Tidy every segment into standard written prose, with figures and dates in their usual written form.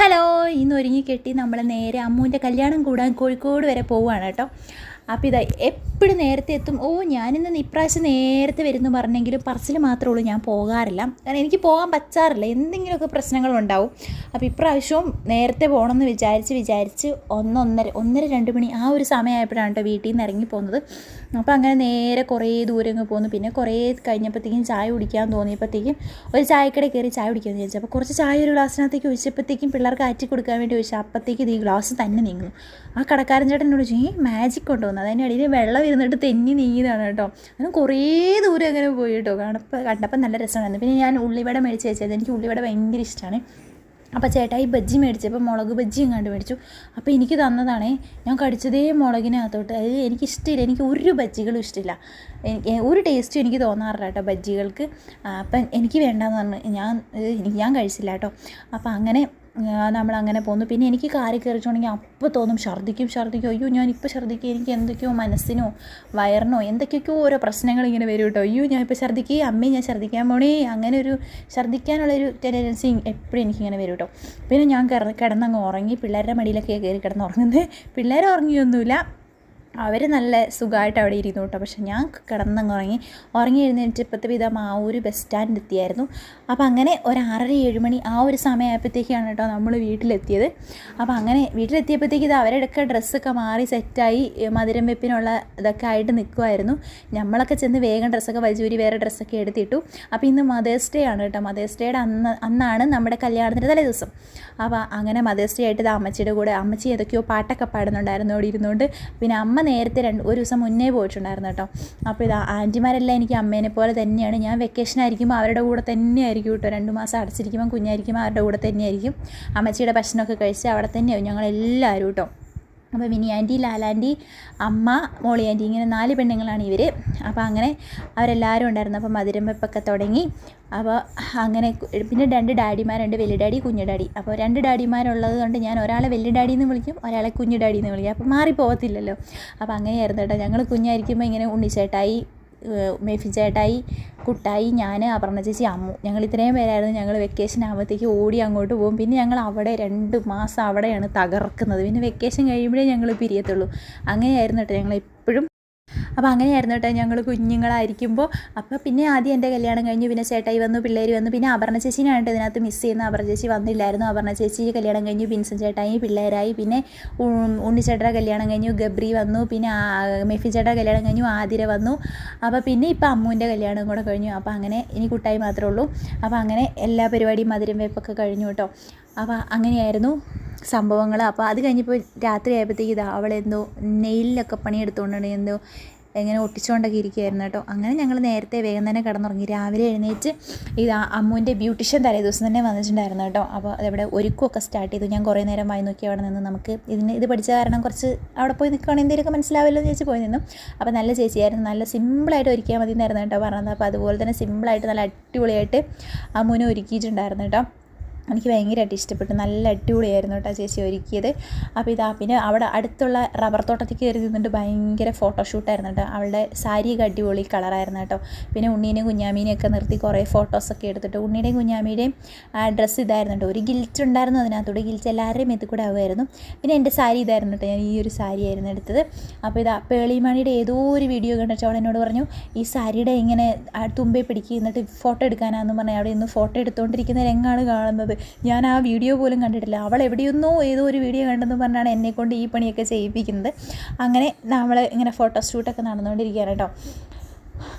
Hello, ഇന്ന് ഒരുങ്ങി കെട്ടി നമ്മൾ നേരെ അമ്മുവിൻ്റെ കല്യാണം കൂടാൻ കോഴിക്കോട് വരെ പോവുകയാണ് കേട്ടോ. അപ്പോൾ ഇതാ എപ്പോഴും നേരത്തെ എത്തും. ഞാനിന്ന് ഇപ്രാവശ്യം നേരത്തെ വരുന്നു പറഞ്ഞെങ്കിലും പറച്ചിൽ മാത്രമേ ഉള്ളൂ, ഞാൻ പോകാറില്ല. കാരണം എനിക്ക് പോകാൻ പറ്റാറില്ല, എന്തെങ്കിലുമൊക്കെ പ്രശ്നങ്ങളുണ്ടാവും. അപ്പോൾ ഇപ്രാവശ്യവും നേരത്തെ പോകണമെന്ന് വിചാരിച്ച് ഒന്നര 2 മണി ആ ഒരു സമയമായപ്പോഴാണ് കേട്ടോ വീട്ടിൽ നിന്ന് ഇറങ്ങി പോകുന്നത്. അപ്പോൾ അങ്ങനെ നേരെ കുറേ ദൂരം അങ്ങ് പോന്നു. പിന്നെ കുറേ കഴിഞ്ഞപ്പോഴത്തേക്കും ചായ കുടിക്കാൻ തോന്നിയപ്പോഴത്തേക്കും ഒരു ചായക്കടയിൽ കയറി ചായ കുടിക്കാമെന്ന് വിചാരിച്ചു. അപ്പോൾ കുറച്ച് ചായ ഒരു ഗ്ലാസ്സിനകത്തേക്ക് ഒഴിച്ചപ്പോഴത്തേക്കും പിള്ളേർക്ക് ആറ്റി കൊടുക്കാൻ വേണ്ടി ഒഴിച്ചാൽ അപ്പോഴത്തേക്ക് ഇത് ഈ ഗ്ലാസ് തന്നെ നീങ്ങുന്നു. ആ കടക്കാരൻ ചേട്ടൻ എന്നോട് ചോദിച്ചു, മാജിക് കൊണ്ടുവന്നു. അതിൻ്റെ അടിയിൽ വെള്ളം ഇരുന്നിട്ട് തെന്നി നീങ്ങിയതാണ് കേട്ടോ. അങ്ങനെ കുറേ ദൂരം അങ്ങനെ പോയി കേട്ടോ. കണ്ടപ്പോൾ നല്ല രസമായിരുന്നു. പിന്നെ ഞാൻ ഉള്ളിവട മേടിച്ച് വെച്ചത്, എനിക്ക് ഉള്ളിവട ഭയങ്കര ഇഷ്ടമാണ്. അപ്പോൾ ചേട്ടായി ബജ്ജി മേടിച്ചപ്പോൾ മുളക് ബജ്ജി എങ്ങാണ്ട് മേടിച്ചു. അപ്പോൾ എനിക്ക് തന്നതാണേ, ഞാൻ കടിച്ചതേ മുളകിനകത്തോട്ട്. അത് എനിക്കിഷ്ടമില്ല, എനിക്ക് ഒരു ബജ്ജികളും ഇഷ്ടമില്ല, ഒരു ടേസ്റ്റും എനിക്ക് തോന്നാറില്ല കേട്ടോ ബജ്ജികൾക്ക്. അപ്പം എനിക്ക് വേണ്ടെന്ന് പറഞ്ഞു ഞാൻ കഴിച്ചില്ല കേട്ടോ. അപ്പോൾ അങ്ങനെ നമ്മളങ്ങനെ പോന്നു. പിന്നെ എനിക്ക് കാറി കയറിച്ചുണ്ടെങ്കിൽ അപ്പോൾ തോന്നും ഛർദ്ദിക്കും. അയ്യോ ഞാനിപ്പോൾ ഛർദ്ദിക്കുക, എനിക്ക് എന്തൊക്കെയോ മനസ്സിനോ വയറിനോ എന്തൊക്കെയൊക്കെയോ ഓരോ പ്രശ്നങ്ങൾ ഇങ്ങനെ വരും കേട്ടോ. അയ്യോ ഞാനിപ്പോൾ ഛർദ്ദിക്കുക, അമ്മേ ഞാൻ ഛർദ്ദിക്കാൻ പോണേ, അങ്ങനെ ഒരു ഛർദ്ദിക്കാനുള്ളൊരു ടെൻഡൻസി എപ്പോഴും എനിക്കിങ്ങനെ വരും കേട്ടോ. പിന്നെ ഞാൻ കിടന്നങ്ങ് ഉറങ്ങി. പിള്ളേരുടെ മടിയിലൊക്കെ കയറി കിടന്നുറങ്ങുന്നത്. പിള്ളേർ ഉറങ്ങിയൊന്നുമില്ല, അവർ നല്ല സുഖമായിട്ട് അവിടെ ഇരുന്നു കേട്ടോ. പക്ഷെ ഞാൻ കിടന്നങ്ങ് ഉറങ്ങി എഴുന്നേറ്റപ്പോഴത്തെ വിധം ആ ഒരു ബസ് സ്റ്റാൻഡ് എത്തിയായിരുന്നു. അപ്പോൾ അങ്ങനെ ഒരു 6:30-7 മണി ആ ഒരു സമയമായപ്പോഴത്തേക്കാണ് കേട്ടോ നമ്മൾ വീട്ടിലെത്തിയത്. അപ്പോൾ അങ്ങനെ വീട്ടിലെത്തിയപ്പോഴത്തേക്ക് ഇത് അവരുടെയൊക്കെ ഡ്രസ്സൊക്കെ മാറി സെറ്റായി മധുരം വെപ്പിനുള്ള ഇതൊക്കെ ആയിട്ട് നിൽക്കുമായിരുന്നു. നമ്മളൊക്കെ ചെന്ന് വേഗം ഡ്രസ്സൊക്കെ വലിച്ചൂരി വേറെ ഡ്രസ്സൊക്കെ എടുത്തിട്ടു. അപ്പോൾ ഇന്ന് മദേഴ്സ് ഡേ ആണ് കേട്ടോ. മദേഴ്സ് ഡേയുടെ അന്നാണ് നമ്മുടെ കല്യാണത്തിൻ്റെ തലേ ദിവസം. അപ്പോൾ അങ്ങനെ മദേഴ്സ് ഡേ ആയിട്ട് ഇത് അമ്മച്ചിയുടെ കൂടെ അമ്മച്ചി ഏതൊക്കെയോ പാട്ടൊക്കെ പാടുന്നുണ്ടായിരുന്നു അവിടെ ഇരുന്നുകൊണ്ട്. പിന്നെ അമ്മ നേരത്തെ ഒരു ദിവസം മുന്നേ പോയിട്ടുണ്ടായിരുന്നു കേട്ടോ. അപ്പോൾ ഇത് ആൻറ്റിമാരെല്ലാം എനിക്ക് അമ്മേനെ പോലെ തന്നെയാണ്. ഞാൻ വെക്കേഷൻ ആയിരിക്കുമ്പോൾ അവരുടെ കൂടെ തന്നെയായിരിക്കും കേട്ടോ. 2 മാസം അടച്ചിരിക്കുമ്പോൾ കുഞ്ഞായിരിക്കുമ്പോൾ അവരുടെ കൂടെ തന്നെയായിരിക്കും. അമ്മച്ചിയുടെ ഭക്ഷണമൊക്കെ കഴിച്ച് അവിടെ തന്നെയാവും ഞങ്ങളെല്ലാവരും കേട്ടോ. അപ്പോൾ മിനി ആൻറ്റി, ലാലാൻറ്റി, അമ്മ, മോളി ആൻറ്റി, ഇങ്ങനെ 4 പെണ്ണുങ്ങളാണ് ഇവർ. അപ്പോൾ അങ്ങനെ അവരെല്ലാവരും ഉണ്ടായിരുന്നു. അപ്പോൾ മധുരം വെപ്പൊക്കെ തുടങ്ങി. അപ്പോൾ അങ്ങനെ പിന്നെ 2 ഡാഡിമാരുണ്ട്, വലിയ ഡാഡി, കുഞ്ഞു ഡാഡി. അപ്പോൾ 2 ഡാഡിമാരുള്ളത് കൊണ്ട് ഞാൻ ഒരാളെ വലിയ ഡാഡി എന്ന് വിളിക്കും, ഒരാളെ കുഞ്ഞു ഡാഡി എന്ന് വിളിക്കും. അപ്പോൾ മാറിപ്പോകത്തില്ലല്ലോ. അപ്പോൾ അങ്ങനെയായിരുന്നു കേട്ടോ. ഞങ്ങൾ കുഞ്ഞായിരിക്കുമ്പോൾ ഇങ്ങനെ ഉണ്ണിച്ചേട്ടായി, മേഫി ചേട്ടായി, കുട്ടായി, ഞാൻ, അപർണ ചേച്ചി, അമ്മു, ഞങ്ങൾ ഇത്രയും പേരായിരുന്നു. ഞങ്ങൾ വെക്കേഷൻ ആകുമ്പോഴത്തേക്ക് ഓടി അങ്ങോട്ട് പോകും. പിന്നെ ഞങ്ങൾ അവിടെ 2 മാസം അവിടെയാണ് തകർക്കുന്നത്. പിന്നെ വെക്കേഷൻ കഴിയുമ്പോഴേ ഞങ്ങൾ പിരിയത്തുള്ളൂ. അങ്ങനെയായിരുന്നു കേട്ടോ ഞങ്ങൾ എപ്പോഴും. അപ്പോൾ അങ്ങനെയായിരുന്നു കേട്ടോ ഞങ്ങൾ കുഞ്ഞുങ്ങളായിരിക്കുമ്പോൾ. അപ്പോൾ പിന്നെ ആദ്യം എൻ്റെ കല്യാണം കഴിഞ്ഞു, പിന്നെ ചേട്ടായി വന്നു, പിള്ളേർ വന്നു. പിന്നെ അപർണ ചേച്ചീനാണ് ഇതിനകത്ത് മിസ് ചെയ്യുന്നത്. അപർണ ചേച്ചി വന്നില്ലായിരുന്നു. അപർണ ചേച്ചി കല്യാണം കഴിഞ്ഞു, ബിൻസൻ ചേട്ടായി, പിള്ളേരായി. പിന്നെ ഉണ്ണിച്ചേട്ടയുടെ കല്യാണം കഴിഞ്ഞു, ഗബ്രി വന്നു. പിന്നെ മെഫി ചേട്ടാ കല്യാണം കഴിഞ്ഞു, ആതിര വന്നു. അപ്പോൾ പിന്നെ ഇപ്പോൾ അമ്മുവിൻ്റെ കല്യാണം കൂടെ കഴിഞ്ഞു. അപ്പോൾ അങ്ങനെ ഇനി കുട്ടായി മാത്രമേ ഉള്ളൂ. അപ്പോൾ അങ്ങനെ എല്ലാ പരിപാടിയും മധുരം വെപ്പൊക്കെ കഴിഞ്ഞു കേട്ടോ. അപ്പോൾ അങ്ങനെയായിരുന്നു സംഭവങ്ങൾ. അപ്പോൾ അത് കഴിഞ്ഞപ്പോൾ രാത്രി ആയപ്പോഴത്തേക്ക് അവളെന്തോ നെയിലൊക്കെ പണിയെടുത്തുകൊണ്ടാണ് എന്തോ എങ്ങനെ ഒട്ടിച്ചുകൊണ്ടൊക്കെ ഇരിക്കുകയായിരുന്നു കേട്ടോ. അങ്ങനെ ഞങ്ങൾ നേരത്തെ വേഗം തന്നെ കിടന്നുറങ്ങി. രാവിലെ എഴുന്നേറ്റ് അമ്മുവിൻ്റെ ബ്യൂട്ടീഷ്യൻ തലേ ദിവസം തന്നെ വന്നിട്ടുണ്ടായിരുന്നു കേട്ടോ. അപ്പോൾ അതവിടെ ഒരുക്കമൊക്കെ സ്റ്റാർട്ട് ചെയ്തു. ഞാൻ കുറേ നേരം വായി നോക്കി അവിടെ നിന്ന് നമുക്ക് ഇത് പഠിച്ച കാരണം കുറച്ച് അവിടെ പോയി നിൽക്കുകയാണെങ്കിൽ എന്തെങ്കിലുമൊക്കെ മനസ്സിലാവില്ലോ എന്ന് ചേച്ചി പോയി നിന്നു. അപ്പോൾ നല്ല ചേച്ചിയായിരുന്നു, നല്ല സിമ്പിളായിട്ട് ഒരുക്കിയാൽ മതി എന്നായിരുന്നു കേട്ടോ പറഞ്ഞത്. അപ്പോൾ അതുപോലെ തന്നെ സിമ്പിളായിട്ട് നല്ല അടിപൊളിയായിട്ട് അമ്മുവിനെ ഒരുക്കിയിട്ടുണ്ടായിരുന്നു കേട്ടോ. എനിക്ക് ഭയങ്കരമായിട്ട് ഇഷ്ടപ്പെട്ടു. നല്ല അടിപൊളിയായിരുന്നു കേട്ടോ ചേച്ചി ഒരുക്കിയത്. അപ്പോൾ പിന്നെ അവിടെ അടുത്തുള്ള റബ്ബർ തോട്ടത്തിൽ കയറി നിന്നിട്ട് ഭയങ്കര ഫോട്ടോഷൂട്ടായിരുന്നു കേട്ടോ. അവളുടെ സാരിയൊക്കെ അടിപൊളി കളറായിരുന്നു കേട്ടോ. പിന്നെ ഉണ്ണീനെയും കുഞ്ഞാമീനെയൊക്കെ നിർത്തി കുറേ ഫോട്ടോസൊക്കെ എടുത്തിട്ട് ഉണ്ണിയുടെയും കുഞ്ഞാമിയുടെയും ഡ്രസ്സ് ഇതായിരുന്നു കേട്ടോ. ഒരു ഗിൽറ്റ് ഉണ്ടായിരുന്നു അതിനകത്തൂടെ, ഗിൽറ്റ് എല്ലാവരുടെയും എത്തി കൂടെ ആവുമായിരുന്നു. പിന്നെ എൻ്റെ സാരി ഇതായിരുന്നു കേട്ടോ, ഞാൻ ഈ ഒരു സാരിയായിരുന്നു എടുത്തത്. അപ്പോൾ പേളിമണിയുടെ ഏതോ ഒരു വീഡിയോ കണ്ടിട്ട് അവൾ എന്നോട് പറഞ്ഞു, ഈ സാരിയുടെ ഇങ്ങനെ തുമ്പെ പിടിക്കുക എന്നിട്ട് ഫോട്ടോ എടുക്കാനാണെന്ന് പറഞ്ഞാൽ അവിടെ നിന്ന് ഫോട്ടോ എടുത്തുകൊണ്ടിരിക്കുന്ന രംഗമാണ് കാണുന്നത്. ഞാൻ ആ വീഡിയോ പോലും കണ്ടിട്ടില്ല. അവൾ എവിടെയൊന്നോ ഏതോ ഒരു വീഡിയോ കണ്ടെന്ന് പറഞ്ഞാണ് എന്നെക്കൊണ്ട് ഈ പണിയൊക്കെ ചെയ്യിപ്പിക്കുന്നത്. അങ്ങനെ നമ്മൾ ഇങ്ങനെ ഫോട്ടോഷൂട്ടൊക്കെ നടന്നുകൊണ്ടിരിക്കുകയാണ് കേട്ടോ.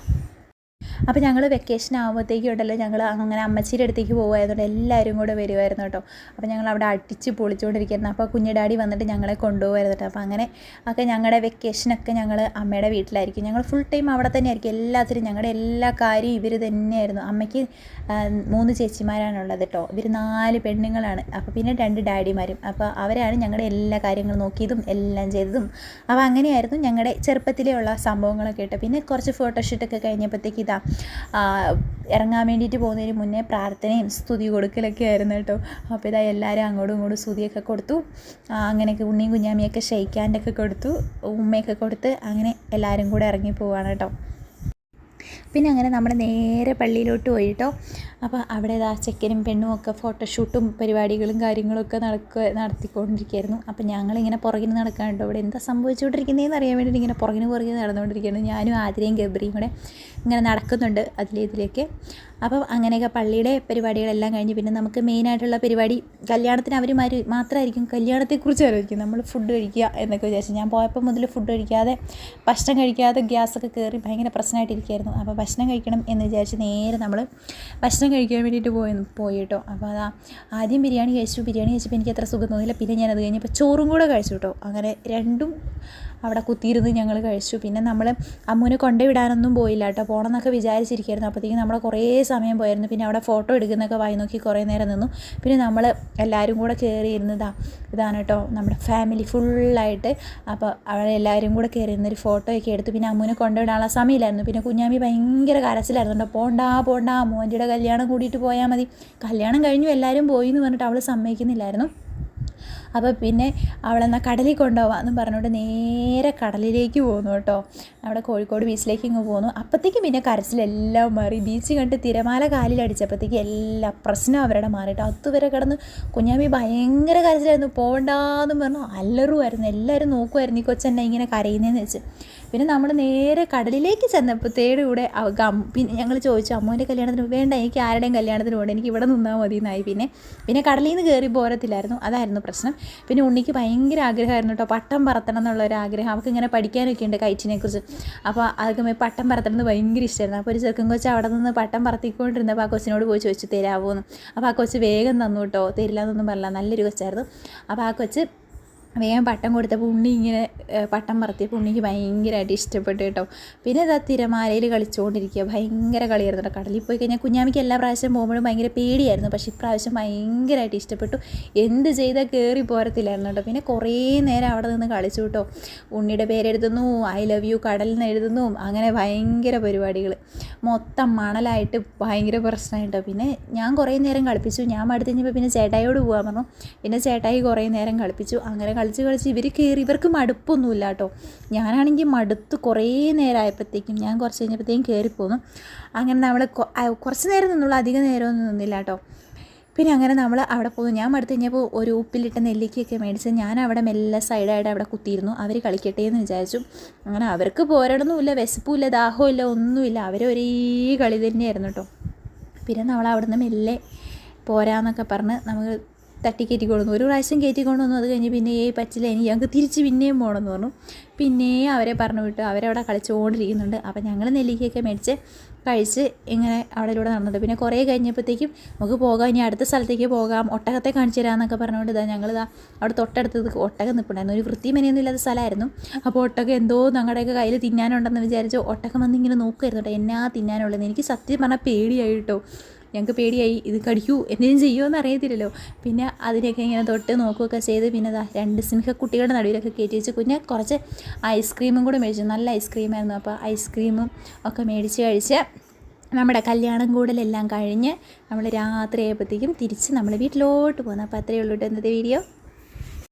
അപ്പോൾ ഞങ്ങൾ വെക്കേഷൻ ആകുമ്പോഴത്തേക്കും ഉണ്ടല്ലോ ഞങ്ങൾ അങ്ങനെ അമ്മച്ചിയുടെ അടുത്തേക്ക് പോകുമായതുകൊണ്ട് എല്ലാവരും കൂടെ വരുമായിരുന്നു കേട്ടോ. അപ്പോൾ ഞങ്ങൾ അവിടെ അടിച്ച് പൊളിച്ചുകൊണ്ടിരിക്കുന്നു. അപ്പോൾ കുഞ്ഞു ഡാഡി വന്നിട്ട് ഞങ്ങളെ കൊണ്ടുപോകുമായിരുന്നു കേട്ടോ. അപ്പോൾ അങ്ങനെ ഒക്കെ ഞങ്ങളുടെ വെക്കേഷനൊക്കെ ഞങ്ങൾ അമ്മയുടെ വീട്ടിലായിരിക്കും. ഞങ്ങൾ ഫുൾ ടൈം അവിടെ തന്നെ ആയിരിക്കും. എല്ലാത്തിനും ഞങ്ങളുടെ എല്ലാ കാര്യവും ഇവർ തന്നെയായിരുന്നു. അമ്മയ്ക്ക് 3 ചേച്ചിമാരാണുള്ളത് കേട്ടോ. ഇവർ 4 പെണ്ണുങ്ങളാണ്. അപ്പോൾ പിന്നെ 2 ഡാഡിമാരും. അപ്പോൾ അവരാണ് ഞങ്ങളുടെ എല്ലാ കാര്യങ്ങളും നോക്കിയതും എല്ലാം ചെയ്തതും. അപ്പോൾ അങ്ങനെയായിരുന്നു ഞങ്ങളുടെ ചെറുപ്പത്തിലേ ഉള്ള സംഭവങ്ങളൊക്കെ കേട്ടോ. പിന്നെ കുറച്ച് ഫോട്ടോഷൂട്ടൊക്കെ കഴിഞ്ഞപ്പോഴത്തേക്ക് ഇറങ്ങാൻ വേണ്ടിയിട്ട് പോകുന്നതിന് മുന്നേ പ്രാർത്ഥനയും സ്തുതി കൊടുക്കലൊക്കെ ആയിരുന്നു കേട്ടോ. അപ്പോൾ എല്ലാവരും അങ്ങോട്ടും ഇങ്ങോട്ടും സ്തുതിയൊക്കെ കൊടുത്തു. അങ്ങനെയൊക്കെ ഉണ്ണിയും കുഞ്ഞാമിയൊക്കെ ഷെയ്ക്കാൻ്റൊക്കെ കൊടുത്തു, ഉമ്മയൊക്കെ കൊടുത്ത് അങ്ങനെ എല്ലാവരും കൂടെ ഇറങ്ങി പോവുകയാണ് കേട്ടോ. പിന്നെ അങ്ങനെ നമ്മൾ നേരെ പള്ളിയിലോട്ട് പോയിട്ടോ. അപ്പോൾ അവിടെ ആ ചെക്കനും പെണ്ണും ഒക്കെ ഫോട്ടോഷൂട്ടും പരിപാടികളും കാര്യങ്ങളൊക്കെ നടത്തിക്കൊണ്ടിരിക്കുകയായിരുന്നു. അപ്പോൾ ഞങ്ങളിങ്ങനെ പുറകിന് നടക്കാനുണ്ടോ ഇവിടെ എന്താ സംഭവിച്ചുകൊണ്ടിരിക്കുന്നതെന്ന് അറിയാൻ വേണ്ടിയിട്ട് ഇങ്ങനെ പുറകിന് നടന്നുകൊണ്ടിരിക്കുകയാണ്. ഞാനും ആതിരയും ഗബ്രിയും കൂടെ ഇങ്ങനെ നടക്കുന്നുണ്ട് ഇതിലേക്ക്. അപ്പം അങ്ങനെയൊക്കെ പള്ളിയുടെ പരിപാടികളെല്ലാം കഴിഞ്ഞ് പിന്നെ നമുക്ക് മെയിനായിട്ടുള്ള പരിപാടി കല്യാണത്തിന് അവർ മാത്രമായിരിക്കും കല്യാണത്തെക്കുറിച്ച് ആലോചിക്കും. നമ്മൾ ഫുഡ് കഴിക്കുക എന്നൊക്കെ വിചാരിച്ചു. ഞാൻ പോയപ്പോൾ മുതൽ ഫുഡ് കഴിക്കാതെ ഭക്ഷണം കഴിക്കാതെ ഗ്യാസൊക്കെ കയറി ഭയങ്കര പ്രശ്നമായിട്ടിരിക്കുകയായിരുന്നു. അപ്പോൾ ഭക്ഷണം കഴിക്കണം എന്ന് വിചാരിച്ച് നേരെ നമ്മൾ ഭക്ഷണം കഴിക്കാൻ വേണ്ടിയിട്ട് പോയി കേട്ടോ. അപ്പോൾ ആദ്യം ബിരിയാണി കഴിച്ചപ്പോൾ എനിക്ക് അത്ര സുഖം തോന്നിയില്ല. പിന്നെ ഞാനത് കഴിഞ്ഞപ്പോൾ ചോറും കൂടെ കഴിച്ചു കേട്ടോ. അങ്ങനെ രണ്ടും അവിടെ കുത്തിയിരുന്ന് ഞങ്ങൾ കഴിച്ചു. പിന്നെ നമ്മൾ അമ്മൂനെ കൊണ്ടുവിടാനൊന്നും പോയില്ല കേട്ടോ. പോകണമെന്നൊക്കെ വിചാരിച്ചിരിക്കുകയായിരുന്നു. അപ്പോഴത്തേക്കും നമ്മൾ കുറേ സമയം പോയിരുന്നു. പിന്നെ അവിടെ ഫോട്ടോ എടുക്കുന്നൊക്കെ വായി നോക്കി കുറേ നേരം നിന്നു. പിന്നെ നമ്മൾ എല്ലാവരും കൂടെ ഇതാണ് കേട്ടോ നമ്മുടെ ഫാമിലി ഫുള്ളായിട്ട്. അപ്പോൾ അവിടെ എല്ലാവരും കൂടെ കയറി ഇരുന്നൊരു ഫോട്ടോയൊക്കെ എടുത്തു. പിന്നെ അമ്മൂനെ കൊണ്ടുവിടാനുള്ള സമയമില്ലായിരുന്നു. പിന്നെ കുഞ്ഞാമ്മി ഭയങ്കര കരച്ചിലായിരുന്നു കേട്ടോ. പോണ്ട മോൻ്റെയുടെ കല്യാണം കൂടിയിട്ട് പോയാൽ മതി. കല്യാണം കഴിഞ്ഞു എല്ലാവരും പോയി എന്ന് പറഞ്ഞിട്ട് അവൾ സമ്മതിക്കുന്നില്ലായിരുന്നു. അപ്പോൾ പിന്നെ അവളെന്നാൽ കടലിൽ കൊണ്ടുപോകാമെന്ന് പറഞ്ഞുകൊണ്ട് നേരെ കടലിലേക്ക് പോകുന്നു കേട്ടോ. അവിടെ കോഴിക്കോട് ബീച്ചിലേക്ക് ഇങ്ങ് പോകുന്നു. അപ്പോഴത്തേക്കും പിന്നെ കരച്ചിലെല്ലാം മാറി. ബീച്ച് കണ്ട് തിരമാല കാലിലടിച്ചപ്പോഴത്തേക്ക് എല്ലാ പ്രശ്നവും അവരുടെ മാറിയിട്ട് അതുവരെ കിടന്ന് കുഞ്ഞാമ്മി ഭയങ്കര കരച്ചിലായിരുന്നു. പോകണ്ടാന്ന് പറഞ്ഞു അല്ലറുമായിരുന്നു. എല്ലാവരും നോക്കുമായിരുന്നു ഈ കൊച്ചെന്നെ ഇങ്ങനെ കരയുന്നതെന്ന് വെച്ച്. പിന്നെ നമ്മൾ നേരെ കടലിലേക്ക് ചെന്നപ്പോഴത്തേടെ കൂടെ പിന്നെ ഞങ്ങൾ ചോദിച്ചു അമ്മൂൻ്റെ കല്യാണത്തിന് വേണ്ട, എനിക്ക് ആരുടെയും കല്യാണത്തിന് പോകണ്ട, എനിക്ക് ഇവിടെ നിന്നാൽ മതി എന്നായി. പിന്നെ കടലിൽ നിന്ന് കയറി പോരത്തില്ലായിരുന്നു, അതായിരുന്നു പ്രശ്നം. പിന്നെ ഉണ്ണിക്ക് ഭയങ്കര ആഗ്രഹമായിരുന്നു കേട്ടോ പട്ടം പറത്തണം എന്നുള്ളൊരാഗ്രഹം. അവൾക്ക് ഇങ്ങനെ പഠിക്കാനൊക്കെ ഉണ്ട് കൈറ്റിനെക്കുറിച്ച്. അപ്പോൾ അതൊക്കെ പട്ടം പറത്തണം എന്ന് ഭയങ്കര ഇഷ്ടമായിരുന്നു. അപ്പോൾ ഒരു ചെറുക്കൻ കൊച്ച് അവിടെ നിന്ന് പട്ടം പറത്തിക്കൊണ്ടിരുന്നപ്പോൾ ആ കൊച്ചിനോട് പോയി ചോദിച്ചു തരാമോ എന്ന്. അപ്പോൾ ആ കൊച്ച് വേഗം തന്നു കേട്ടോ. തരില്ല എന്നൊന്നും പറഞ്ഞില്ല, നല്ലൊരു കൊച്ചായിരുന്നു. അപ്പോൾ ആ കൊച്ച് വേഗം പട്ടം കൊടുത്തപ്പോൾ ഉണ്ണി ഇങ്ങനെ പട്ടം പറത്തിയപ്പോൾ ഉണ്ണിക്ക് ഭയങ്കരമായിട്ട് ഇഷ്ടപ്പെട്ടു കേട്ടോ. പിന്നെ ഇതാ തിരമാലയിൽ കളിച്ചുകൊണ്ടിരിക്കുക, ഭയങ്കര കളിയായിരുന്നു കേട്ടോ. കടലിൽ പോയി കഴിഞ്ഞാൽ കുഞ്ഞാമിക്ക് എല്ലാ പ്രാവശ്യം പോകുമ്പോഴും ഭയങ്കര പേടിയായിരുന്നു. പക്ഷേ ഇപ്രാവശ്യം ഭയങ്കരമായിട്ട് ഇഷ്ടപ്പെട്ടു. എന്ത് ചെയ്താൽ കയറി പോരത്തില്ലായിരുന്നു കേട്ടോ. പിന്നെ കുറേ നേരം അവിടെ നിന്ന് കളിച്ചു കേട്ടോ. ഉണ്ണിയുടെ പേരെഴുതുന്നു, ഐ ലവ് യു കടലിൽ നിന്ന് എഴുതുന്നു, അങ്ങനെ ഭയങ്കര പരിപാടികൾ. മൊത്തം മണലായിട്ട് ഭയങ്കര പ്രശ്നമായിട്ടോ. പിന്നെ ഞാൻ കുറേ നേരം കളിപ്പിച്ചു. ഞാൻ മടുത്ത് കഴിഞ്ഞപ്പോൾ പിന്നെ ചേട്ടായിയോട് പോകാൻ പറഞ്ഞു. പിന്നെ ചേട്ടായി കുറേ നേരം കളിപ്പിച്ചു. അങ്ങനെ കളിച്ച് ഇവർക്ക് മടുപ്പൊന്നുമില്ല കേട്ടോ. ഞാനാണെങ്കിൽ മടുത്ത് കുറേ നേരമായപ്പോഴത്തേക്കും ഞാൻ കുറച്ച് കഴിഞ്ഞപ്പോഴത്തേക്കും കയറിപ്പോന്നു. അങ്ങനെ നമ്മൾ കുറച്ച് നേരം നിന്നുള്ളൂ, അധികം നേരമൊന്നും നിന്നില്ല കേട്ടോ. പിന്നെ അങ്ങനെ നമ്മൾ അവിടെ പോകുന്നു. ഞാൻ മടുത്ത് കഴിഞ്ഞപ്പോൾ ഒരു ഉപ്പിലിട്ട നെല്ലിക്കയൊക്കെ മേടിച്ച് ഞാൻ അവിടെ മെല്ലെ സൈഡായിട്ട് അവിടെ കുത്തിയിരുന്നു. അവർ കളിക്കട്ടെ എന്ന് വിചാരിച്ചു. അങ്ങനെ അവർക്ക് പോരാടൊന്നുമില്ല, വിശപ്പുമില്ല, ദാഹമില്ല, ഒന്നുമില്ല. അവർ ഒരേ കളി തന്നെയായിരുന്നു കേട്ടോ. പിന്നെ നമ്മൾ അവിടെ നിന്ന് മെല്ലെ പോരാന്നൊക്കെ പറഞ്ഞ് നമുക്ക് തട്ടിക്കയറ്റിക്കൊണ്ടു. ഒരു പ്രാവശ്യം കയറ്റിക്കൊണ്ടു വന്നു. അത് കഴിഞ്ഞ് പിന്നെ പറ്റില്ല, ഞങ്ങൾക്ക് തിരിച്ച് പിന്നെയും പോകണമെന്ന് പറഞ്ഞു. പിന്നെ അവരെ പറഞ്ഞു വിട്ടു. അവരവിടെ കളിച്ചുകൊണ്ടിരിക്കുന്നുണ്ട്. അപ്പോൾ ഞങ്ങൾ നെല്ലിക്കയൊക്കെ മേടിച്ച് കഴിച്ച് ഇങ്ങനെ അവിടെയിലൂടെ നടന്നിട്ട് പിന്നെ കുറേ കഴിഞ്ഞപ്പോഴത്തേക്കും നമുക്ക് പോകാം, ഇനി അടുത്ത സ്ഥലത്തേക്ക് പോകാം, ഒട്ടകത്തെ കാണിച്ചു തരാമെന്നൊക്കെ പറഞ്ഞുകൊണ്ട് ഞങ്ങളിതാ അവിടെ തൊട്ടടുത്തത് ഒട്ടകം നിൽപ്പുണ്ടായിരുന്നു. ഒരു വൃത്തിമനയൊന്നും ഇല്ലാത്ത സ്ഥലമായിരുന്നു. അപ്പോൾ ഒട്ടകം എന്തോ ഞങ്ങളുടെയൊക്കെ കയ്യിൽ തിന്നാനുണ്ടെന്ന് വിചാരിച്ചു ഒട്ടകം വന്ന് ഇങ്ങനെ നോക്കുമായിരുന്നു കേട്ടോ. എന്നാ തിന്നാനുള്ളത്. എനിക്ക് സത്യം പറഞ്ഞാൽ പേടിയായി കേട്ടോ. ഞങ്ങൾക്ക് പേടിയായി, ഇത് കടിക്കൂ എന്തെങ്കിലും ചെയ്യുമോ എന്ന് അറിയത്തില്ലല്ലോ. പിന്നെ അതിനെയൊക്കെ ഇങ്ങനെ തൊട്ട് നോക്കുകയൊക്കെ ചെയ്ത് പിന്നെ രണ്ട് സിംഹക്കുട്ടികളുടെ നടുവിലൊക്കെ കയറ്റി വെച്ച് പിന്നെ കുറച്ച് ഐസ്ക്രീമും കൂടെ മേടിച്ചു. നല്ല ഐസ്ക്രീമായിരുന്നു. അപ്പോൾ ഐസ്ക്രീമും ഒക്കെ മേടിച്ച് കഴിച്ച് നമ്മുടെ കല്യാണം കൂടലെല്ലാം കഴിഞ്ഞ് നമ്മൾ രാത്രി ആയപ്പോഴത്തേക്കും തിരിച്ച് നമ്മൾ വീട്ടിലോട്ട് പോകുന്നു. അപ്പോൾ അത്രയേ ഉള്ളൂ കേട്ടോ ഇന്നത്തെ വീഡിയോ.